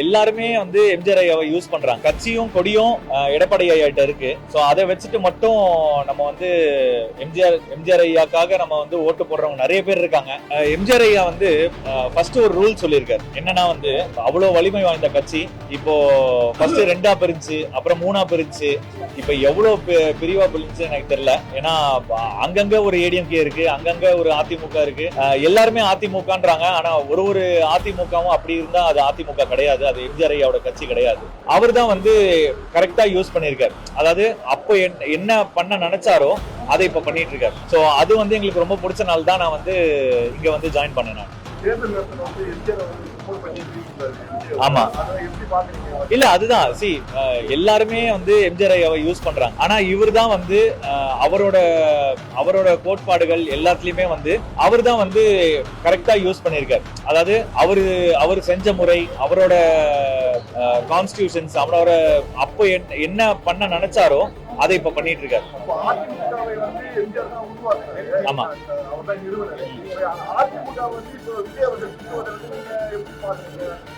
எல்லாருமே வந்து எம்ஜிஆர் ஐயாவை யூஸ் பண்றாங்க. கட்சியும் கொடியும் எடப்பாடி ஐயாட்ட இருக்கு. சோ அதை வச்சுட்டு மட்டும் நம்ம வந்து எம்ஜிஆர் ஐயாக்காக நம்ம வந்து ஓட்டு போடுறவங்க நிறைய பேர் இருக்காங்க. எம்ஜிஆர் ஐயா வந்து ஃபர்ஸ்ட் ஒரு ரூல் சொல்லியிருக்காரு. என்னன்னா வந்து அவ்வளவு வலிமை வாய்ந்த கட்சி இப்போ ஃபர்ஸ்ட் 2ஆ பிரிஞ்சு அப்புறம் 3ஆ பிரிஞ்சு இப்ப எவ்வளவு பிரிவா பிரிஞ்சு எனக்கு தெரியல. ஏன்னா அங்கங்க ஒரு ஏடிஎம்கே இருக்கு, அங்கங்க ஒரு அதிமுக இருக்கு. எல்லாருமே அதிமுகன்றாங்க. ஆனா ஒரு அதிமுகவும் அப்படி இருந்தா அது அதிமுக கிடையாது, அது எம்ஜிஆர் ஐயாவோட கட்சி கிடையாது. அவர் தான் வந்து கரெக்டா யூஸ் பண்ணிருக்காரு. அதாவது அப்போ என்ன பண்ண நினைச்சாரோ அதை இப்ப பண்ணிட்டு இருக்காரு. சோ அது வந்து எங்களுக்கு ரொம்ப பிடிச்ச நாள் தான் நான் வந்து இங்க வந்து ஜாயின் பண்ணேன். ஆமா இல்ல அதுதான் எல்லாருமே வந்து எம்ஜிஆர் ஐயாவை யூஸ் பண்றாங்க. ஆனா இவர் தான் வந்து அவரோட கோட்பாடுகள் எல்லாத்துலயுமே வந்து அவர் தான் வந்து கரெக்டா யூஸ் பண்ணிருக்காரு. அதாவது அவரு செஞ்ச முறை, அவரோட கான்ஸ்டிடியூஷன்ஸ், அவரோட அப்போ என்ன பண்ண நினைச்சாரோ அதை இப்ப பண்ணிட்டு இருக்காரு. ஆமா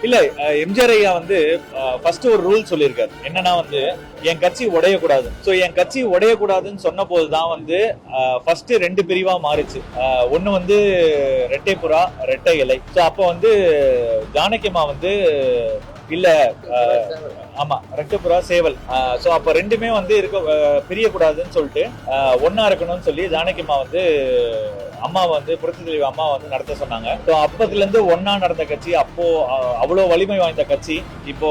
இல்ல எம்ஜிஆர் ஐயா வந்து ஃபர்ஸ்ட் ஒரு ரூல் சொல்லியிருக்காரு. என்னன்னா வந்து என் கட்சி உடையக்கூடாது. சோ என் கட்சி உடையக்கூடாதுன்னு சொன்ன போதுதான் வந்து ஃபர்ஸ்ட் 2 பிரிவா மாறுச்சு. ஒண்ணு வந்து ரெட்டை புறா, ரெட்டை இலை. சோ அப்ப வந்து ஜானகியம்மா வந்து இல்ல ஆமா ரெட்டப்புறா சேவல். சோ அப்ப ரெண்டுமே வந்து பிரியக்கூடாதுன்னு சொல்லிட்டு ஒன்னா இருக்கணும்னு சொல்லி ஜானகியம்மா வந்து அம்மாவை வந்து புரட்சி தலைவி அம்மா வந்து நடத்த சொன்னாங்க. ஸோ அப்பத்துல இருந்து ஒன்னா நடந்த கட்சி, அப்போ அவ்வளவு வலிமை வாய்ந்த கட்சி இப்போ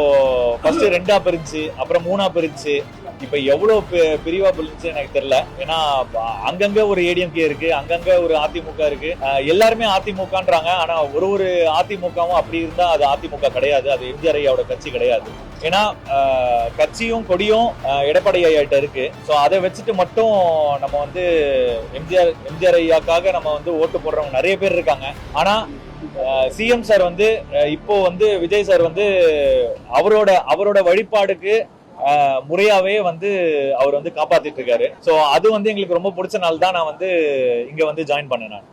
ஃபர்ஸ்ட் 2ஆ பிரிஞ்சு அப்புறம் 3ஆ பிரிஞ்சு இப்ப எவ்வளவு பிரிவா பிரிஞ்சு எனக்கு தெரியல. ஏன்னா அங்கங்க ஒரு ஏடிஎம்கே இருக்கு, அங்கங்க ஒரு அதிமுக இருக்கு. எல்லாருமே அதிமுகன்றாங்க. ஆனா ஒரு அதிமுகவும் அப்படி இருந்தா அது அதிமுக கிடையாது, அது எம்ஜிஆர் ஐயாவோட கட்சி கிடையாது. ஏன்னா கட்சியும் கொடியும் எடப்பாடி ஐயாட்ட இருக்கு. சோ அதை வச்சுட்டு மட்டும் நம்ம வந்து எம்ஜிஆர் ஐயாக்காக நம்ம வந்து ஓட்டு போடுறவங்க நிறைய பேர் இருக்காங்க. ஆனா சிஎம் சார் வந்து இப்போ வந்து விஜய் சார் வந்து அவரோட வழிபாடுக்கு முறையாவே வந்து அவர் வந்து காப்பாத்திட்டு இருக்காரு. சோ அது வந்து எங்களுக்கு ரொம்ப பிடிச்ச நாள் தான் நான் வந்து இங்க வந்து ஜாயின் பண்ணேன்.